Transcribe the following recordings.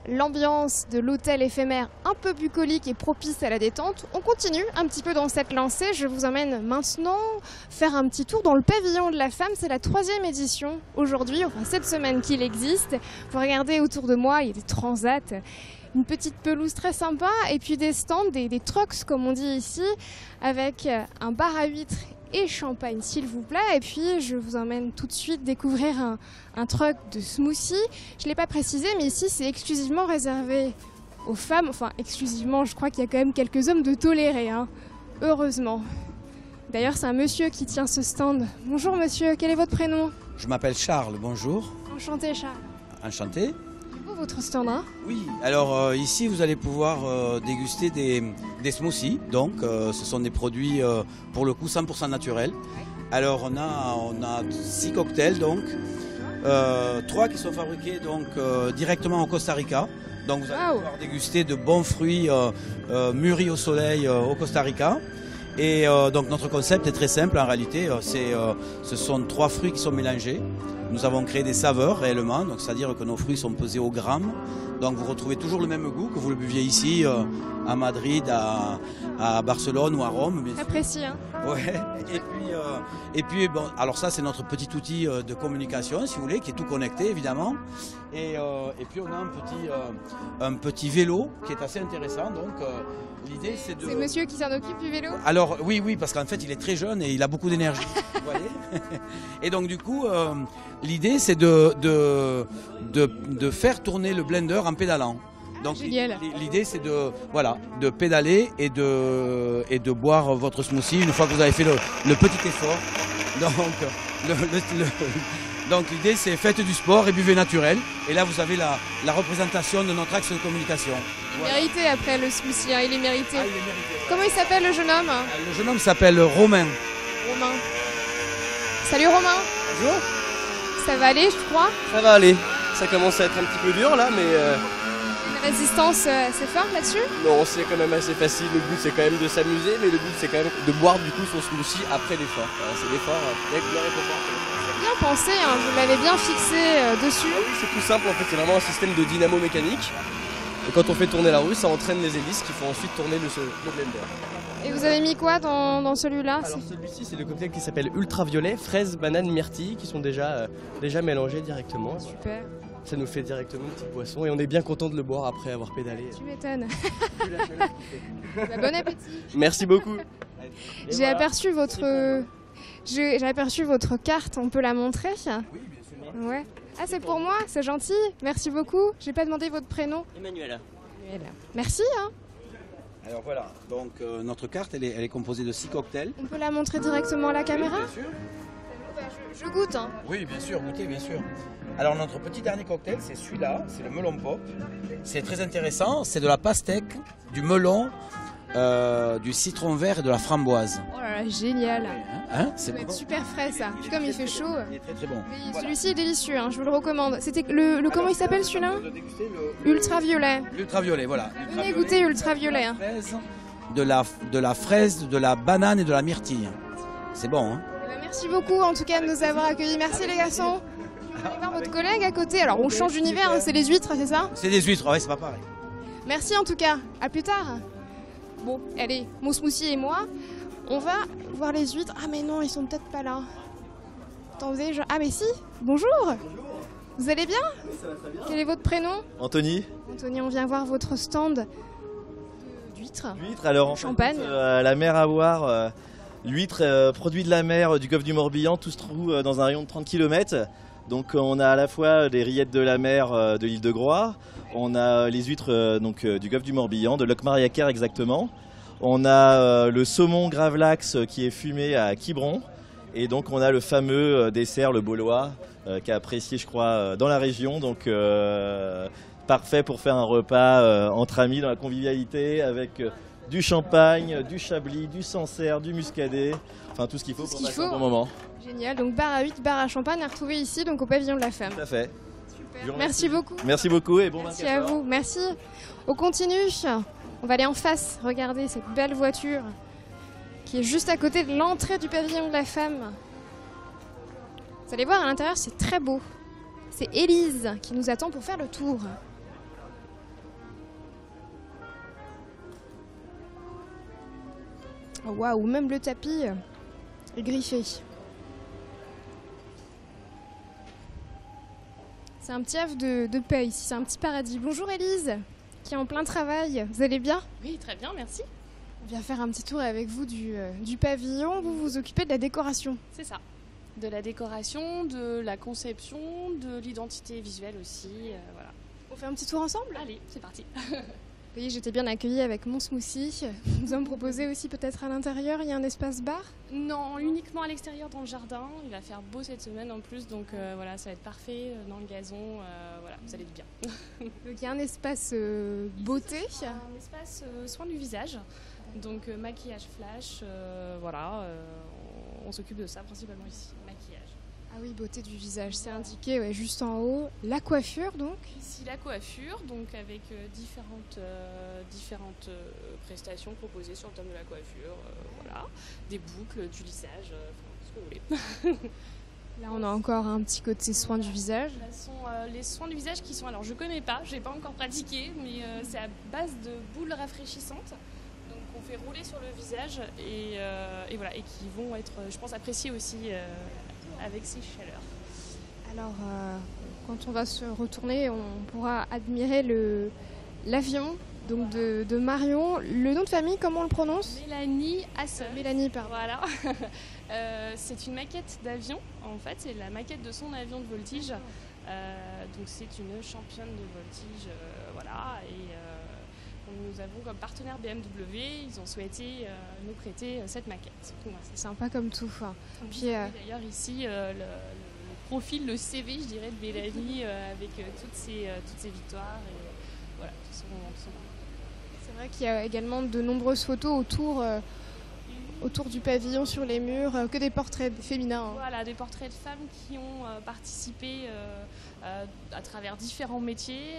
l'ambiance de l'hôtel éphémère un peu bucolique et propice à la détente, on continue un petit peu dans cette lancée. Je vous emmène maintenant faire un petit tour dans le pavillon de la femme. C'est la 3e édition aujourd'hui, enfin cette semaine qu'il existe. Vous regardez autour de moi, il y a des transats, une petite pelouse très sympa et puis des stands, des trucks comme on dit ici, avec un bar à huîtres et champagne s'il vous plaît. Et puis je vous emmène tout de suite découvrir un truck de smoothie. Je ne l'ai pas précisé, mais ici c'est exclusivement réservé aux femmes. Enfin exclusivement, je crois qu'il y a quand même quelques hommes de tolérés, hein. Heureusement. D'ailleurs c'est un monsieur qui tient ce stand. Bonjour monsieur, quel est votre prénom? Je m'appelle Charles, bonjour. Enchanté Charles. Enchanté. Votre stand, hein? Oui, alors ici vous allez pouvoir déguster des smoothies. Donc ce sont des produits pour le coup 100% naturels. Alors on a 6 cocktails, donc 3 qui sont fabriqués donc, directement au Costa Rica. Donc vous allez pouvoir déguster de bons fruits mûris au soleil au Costa Rica. Et donc notre concept est très simple en réalité, ce sont 3 fruits qui sont mélangés. Nous avons créé des saveurs réellement, donc c'est-à-dire que nos fruits sont pesés au gramme. Donc vous retrouvez toujours le même goût que vous le buviez ici à Madrid, à Barcelone ou à Rome. Très précis, hein. Ouais. Et puis bon, alors ça c'est notre petit outil de communication si vous voulez, qui est tout connecté évidemment. Et puis on a un petit vélo qui est assez intéressant. Donc l'idée c'est de... C'est monsieur qui s'en occupe du vélo? Alors oui, parce qu'en fait il est très jeune et il a beaucoup d'énergie. Vous voyez. Et donc du coup l'idée c'est de faire tourner le blender en pédalant. Donc l'idée c'est de pédaler et de boire votre smoothie une fois que vous avez fait le petit effort. Donc l'idée c'est faites du sport et buvez naturel. Et là vous avez la représentation de notre axe de communication. Il est mérité après le smoothie, hein, il est mérité. Ah, il est mérité. Comment il s'appelle le jeune homme? Le jeune homme s'appelle Romain. Romain. Salut Romain. Bonjour. Ça va aller je crois? Ça va aller. Ça commence à être un petit peu dur là mais... La résistance c'est fort là-dessus? Non, c'est quand même assez facile. Le but c'est quand même de s'amuser, mais le but c'est quand même de boire du coup son smoothie après l'effort. Voilà, c'est l'effort avec le réconfort. C'est bien pensé, hein, vous l'avez bien fixé dessus. Ah oui, c'est tout simple en fait, c'est vraiment un système de dynamo mécanique. Et quand on fait tourner la roue, ça entraîne les hélices qui font ensuite tourner le blender. Et vous avez mis quoi dans celui-là? Alors celui-ci c'est le cocktail qui s'appelle ultraviolet, fraises, bananes, myrtilles qui sont déjà mélangés directement. Super. Ça nous fait directement une petite boisson et on est bien content de le boire après avoir pédalé. Tu m'étonnes. Bon appétit. Merci beaucoup. J'ai aperçu votre carte, on peut la montrer? Oui, bien sûr. Ouais. Ah c'est pour moi, c'est gentil, merci beaucoup. J'ai pas demandé votre prénom. Emmanuel. Merci. Hein. Alors voilà, donc notre carte elle est composée de 6 cocktails. On peut la montrer directement à la caméra? Oui, bien sûr. Je goûte. Hein. Oui, bien sûr, goûtez, bien sûr. Alors notre petit dernier cocktail, c'est celui-là, c'est le melon pop. C'est très intéressant, c'est de la pastèque, du melon, du citron vert et de la framboise. Oh là là, génial. Hein, ça va être super frais ça. Puis comme il fait chaud. Il est très très bon. Celui-ci est délicieux, hein, je vous le recommande. C'était le comment il s'appelle celui-là? Ultraviolet. L'ultraviolet, voilà. Venez goûter ultraviolet. Hein. De la fraise, de la banane et de la myrtille. C'est bon, hein? Merci beaucoup en tout cas de nous avoir accueillis. Merci les garçons. Vous allez voir votre collègue à côté. Alors on change d'univers, hein, c'est les huîtres, c'est ça? C'est des huîtres, ouais, c'est pas pareil. Merci en tout cas, à plus tard. Bon, allez, mon smoothie et moi, on va voir les huîtres. Ah mais non, ils sont peut-être pas là. Attendez, ah mais si, bonjour. Vous allez bien? Ça va très bien. Quel est votre prénom? Anthony. Anthony, on vient voir votre stand d'huîtres. L'huître, alors en champagne. Fait, la mer à boire. L'huître, produit de la mer du golfe du Morbihan, tout se trouve dans un rayon de 30 km. Donc on a à la fois des rillettes de la mer de l'île de Groix, on a les huîtres du golfe du Morbihan, de Locmariaquer exactement. On a le saumon gravlax qui est fumé à Quiberon. Et donc on a le fameux dessert, le Baulois, qui est apprécié je crois dans la région. Donc parfait pour faire un repas entre amis dans la convivialité avec... du champagne, du chablis, du sancerre, du muscadet, enfin tout ce qu'il faut pour passer un bon moment. Génial, donc bar à huîtres, bar à champagne à retrouver ici donc au pavillon de la femme. Tout à fait. Super. Merci beaucoup. Merci beaucoup et bon merci à vous, merci. On continue, on va aller en face, regardez cette belle voiture qui est juste à côté de l'entrée du pavillon de la femme. Vous allez voir à l'intérieur c'est très beau. C'est Élise qui nous attend pour faire le tour. Oh, waouh, même le tapis est griffé. C'est un petit havre de paix ici, c'est un petit paradis. Bonjour Élise, qui est en plein travail. Vous allez bien? Oui, très bien, merci. On vient faire un petit tour avec vous du pavillon. Vous vous occupez de la décoration. C'est ça. De la décoration, de la conception, de l'identité visuelle aussi. Voilà. On fait un petit tour ensemble? Allez, c'est parti. Oui, j'étais bien accueillie avec mon smoothie. Vous allez me proposer aussi peut-être à l'intérieur, il y a un espace bar? Non, uniquement à l'extérieur dans le jardin. Il va faire beau cette semaine en plus, donc voilà, ça va être parfait dans le gazon. Voilà, vous allez être bien. Donc il y a un espace beauté. Un espace soin du visage, donc maquillage flash. Voilà, on s'occupe de ça principalement ici, maquillage. Ah oui, beauté du visage, c'est indiqué ouais, juste en haut. La coiffure donc? Ici la coiffure, donc avec différentes prestations proposées sur le thème de la coiffure. Voilà, des boucles, du lissage, ce que vous voulez. Là on a encore un petit côté soins du visage. Là sont les soins du visage qui sont, alors je connais pas, j'ai pas encore pratiqué, mais c'est à base de boules rafraîchissantes. Donc on fait rouler sur le visage et voilà, et qui vont être, je pense, appréciés aussi avec ces chaleurs. Alors, quand on va se retourner, on pourra admirer l'avion donc de Marion. Le nom de famille, comment on le prononce? Mélanie Hassel. Mélanie, pardon. Voilà. C'est une maquette d'avion, en fait, c'est la maquette de son avion de voltige. Donc c'est une championne de voltige, voilà. Et nous avons comme partenaire BMW, ils ont souhaité nous prêter cette maquette. Voilà. C'est sympa comme tout. Hein. Puis d'ailleurs ici le profil, le CV, je dirais, de Mélanie avec toutes ses victoires et voilà, son... C'est vrai qu'il y a également de nombreuses photos autour du pavillon sur les murs, que des portraits féminins. Hein. Voilà, des portraits de femmes qui ont participé à travers différents métiers.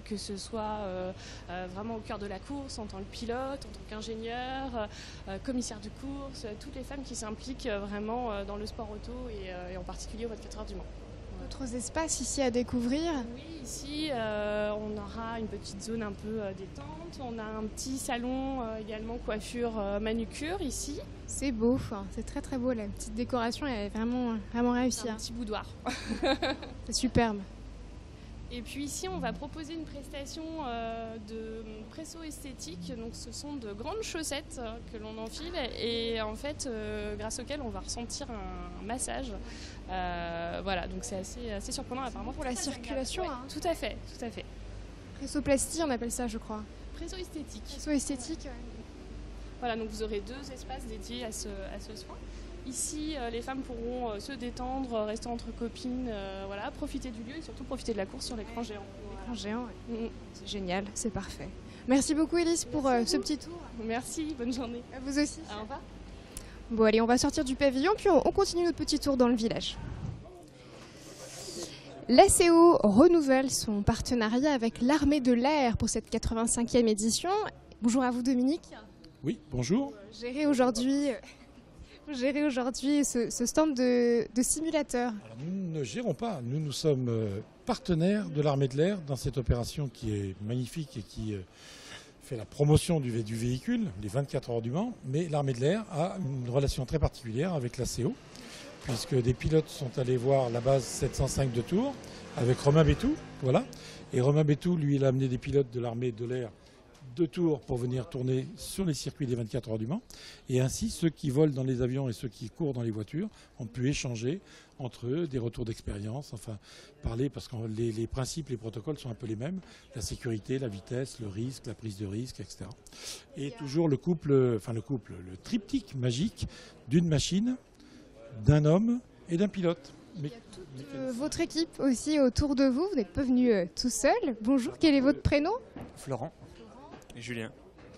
Que ce soit vraiment au cœur de la course, en tant que pilote, en tant qu'ingénieur, commissaire de course, toutes les femmes qui s'impliquent vraiment dans le sport auto et en particulier aux 24 heures du Mans. D'autres espaces ici à découvrir? Oui, ici on aura une petite zone un peu détente, on a un petit salon également coiffure manucure ici. C'est beau, c'est très très beau, la petite décoration elle est vraiment, vraiment réussie. Un petit boudoir. C'est superbe. Et puis ici, on va proposer une prestation de presso esthétique. Donc, ce sont de grandes chaussettes que l'on enfile et en fait, grâce auxquelles on va ressentir un massage. Voilà, donc c'est assez surprenant apparemment. Pour la circulation, ouais, hein. Tout à fait, tout à fait. Pressoplastie, on appelle ça, je crois. Presso esthétique. Presso esthétique, ouais. Voilà, donc vous aurez 2 espaces dédiés à ce soin. Ici, les femmes pourront se détendre, rester entre copines, voilà, profiter du lieu et surtout profiter de la course sur l'écran géant. L'écran géant, ouais. C'est génial, c'est parfait. Merci beaucoup Élise pour ce petit tour. Merci, bonne journée. À vous aussi. Au revoir. Bon allez, on va sortir du pavillon puis on continue notre petit tour dans le village. L'ACO renouvelle son partenariat avec l'Armée de l'air pour cette 85e édition. Bonjour à vous Dominique. Oui, bonjour. Gérez aujourd'hui ce stand de simulateur. Alors, nous ne gérons pas, nous sommes partenaires de l'Armée de l'air dans cette opération qui est magnifique et qui fait la promotion du véhicule, les 24 heures du Mans, mais l'Armée de l'air a une relation très particulière avec l'ACO, puisque des pilotes sont allés voir la base 705 de Tours avec Romain Bétou, voilà. Et Romain Bétou, lui, il a amené des pilotes de l'Armée de l'air de Tours pour venir tourner sur les circuits des 24 heures du Mans. Et ainsi, ceux qui volent dans les avions et ceux qui courent dans les voitures ont pu échanger entre eux des retours d'expérience, enfin parler, parce que les principes, les protocoles sont un peu les mêmes, la sécurité, la vitesse, le risque, la prise de risque, etc. Et toujours le triptyque magique d'une machine, d'un homme et d'un pilote. Il y a toute votre équipe aussi autour de vous, vous n'êtes pas venu tout seul. Bonjour, quel est votre prénom? Florent. Et Julien.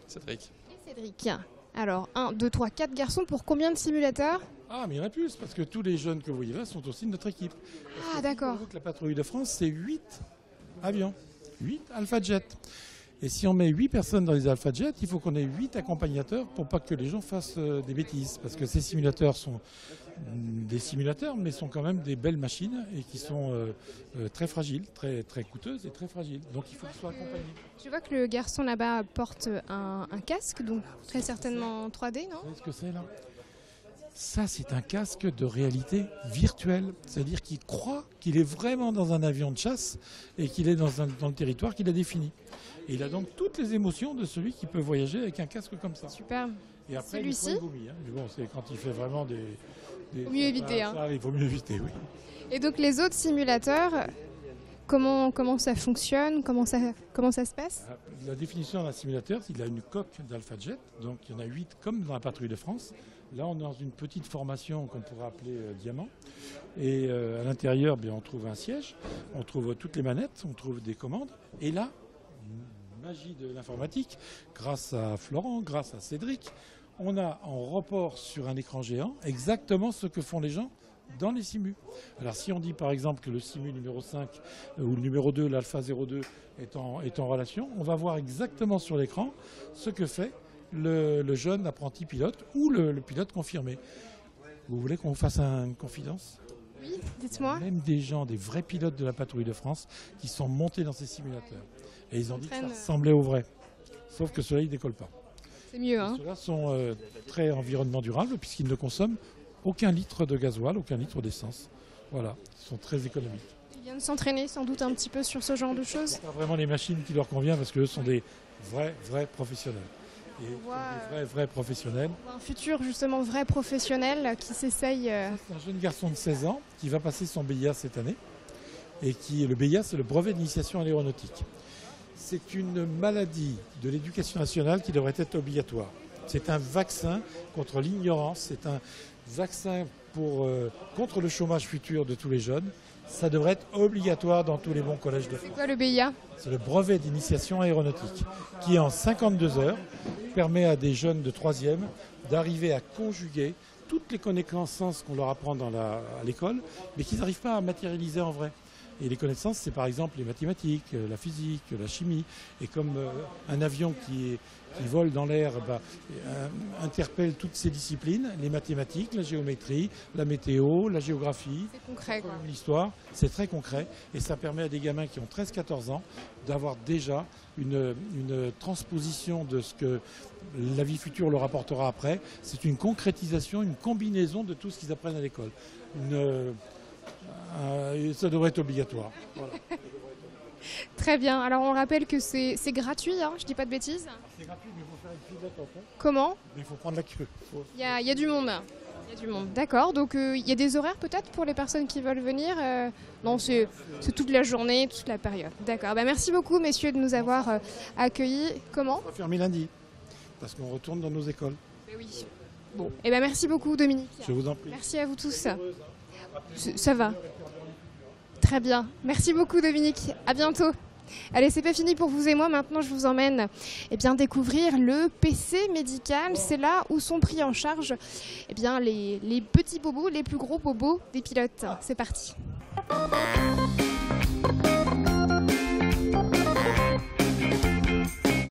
Cédric. Et Cédric. Alors, 1, 2, 3, 4 garçons pour combien de simulateurs? Ah, mais il y en a plus, parce que tous les jeunes que vous voyez là sont aussi de notre équipe. Ah, d'accord. La patrouille de France, c'est 8 avions, 8 Alpha Jet. Et si on met 8 personnes dans les AlphaJet, il faut qu'on ait 8 accompagnateurs pour pas que les gens fassent des bêtises. Parce que ces simulateurs sont des simulateurs, mais sont quand même des belles machines et qui sont très fragiles, très coûteuses et très fragiles. Donc il faut qu'ils soient accompagnés. Je vois que le garçon là-bas porte un casque, donc très certainement 3D, non? Vous savez ce que c'est là? Ça, c'est un casque de réalité virtuelle. C'est-à-dire qu'il croit qu'il est vraiment dans un avion de chasse et qu'il est dans le territoire qu'il a défini. Et il a donc toutes les émotions de celui qui peut voyager avec un casque comme ça. Super. Et après, Celui-ci, il vomit. Mais bon, c'est quand il fait vraiment des vaut mieux éviter. Ça, il vaut mieux éviter, oui. Et donc les autres simulateurs, comment ça fonctionne, comment ça se passe? La définition d'un simulateur, il a une coque d'AlphaJet, donc il y en a 8 comme dans la patrouille de France. Là, on est dans une petite formation qu'on pourrait appeler diamant. Et à l'intérieur, on trouve un siège, on trouve toutes les manettes, on trouve des commandes. Et là, magie de l'informatique, grâce à Florent, grâce à Cédric, on a en report sur un écran géant exactement ce que font les gens dans les simus. Alors si on dit par exemple que le simu numéro 5 ou le numéro 2, l'Alpha 02 est en relation, on va voir exactement sur l'écran ce que fait le jeune apprenti pilote ou le pilote confirmé. Vous voulez qu'on vous fasse une confidence? Oui, dites-moi. Même des gens, des vrais pilotes de la patrouille de France qui sont montés dans ces simulateurs. Et ils ont dit que ça ressemblait au vrai. Sauf que ceux-là, ils ne décollent pas. C'est mieux, hein? Ceux-là sont très environnement durables puisqu'ils ne consomment aucun litre de gasoil, aucun litre d'essence. Voilà, ils sont très économiques. Ils viennent s'entraîner sans doute un petit peu sur ce genre de choses. C'est pas vraiment les machines qui leur conviennent parce qu'eux sont des vrais professionnels. Et des vrais professionnels. Un futur justement vrai professionnel qui s'essaye. C'est un jeune garçon de 16 ans qui va passer son BIA cette année. Et le BIA, c'est le brevet d'initiation à l'aéronautique. C'est une maladie de l'éducation nationale qui devrait être obligatoire. C'est un vaccin contre l'ignorance, c'est un vaccin contre le chômage futur de tous les jeunes. Ça devrait être obligatoire dans tous les bons collèges de France. C'est quoi le BIA? C'est le brevet d'initiation aéronautique qui, en 52 heures, permet à des jeunes de 3e d'arriver à conjuguer toutes les connaissances qu'on leur apprend à l'école, mais qu'ils n'arrivent pas à matérialiser en vrai. Et les connaissances, c'est par exemple les mathématiques, la physique, la chimie. Et comme un avion qui vole dans l'air interpelle toutes ces disciplines, les mathématiques, la géométrie, la météo, la géographie, l'histoire, c'est très concret. Et ça permet à des gamins qui ont 13-14 ans d'avoir déjà une transposition de ce que la vie future leur apportera après. C'est une concrétisation, une combinaison de tout ce qu'ils apprennent à l'école. Ça devrait être obligatoire. Voilà. Très bien. Alors on rappelle que c'est gratuit, hein, je dis pas de bêtises. C'est gratuit, mais il faut faire une file d'attente. Comment? Mais il faut prendre la queue. Il y a du monde. Il y a du monde. D'accord. Donc il y a des horaires peut-être pour les personnes qui veulent venir. Non, c'est toute la journée, toute la période. D'accord. Merci beaucoup, messieurs, de nous avoir accueillis. Comment? On va fermer lundi, parce qu'on retourne dans nos écoles. Oui. Bon. Merci beaucoup, Dominique. Je vous en prie. Merci à vous tous. Ça va. Très bien. Merci beaucoup, Dominique. À bientôt. Allez, c'est pas fini pour vous et moi. Maintenant, je vous emmène découvrir le PC médical. C'est là où sont pris en charge les petits bobos, les plus gros bobos des pilotes. C'est parti.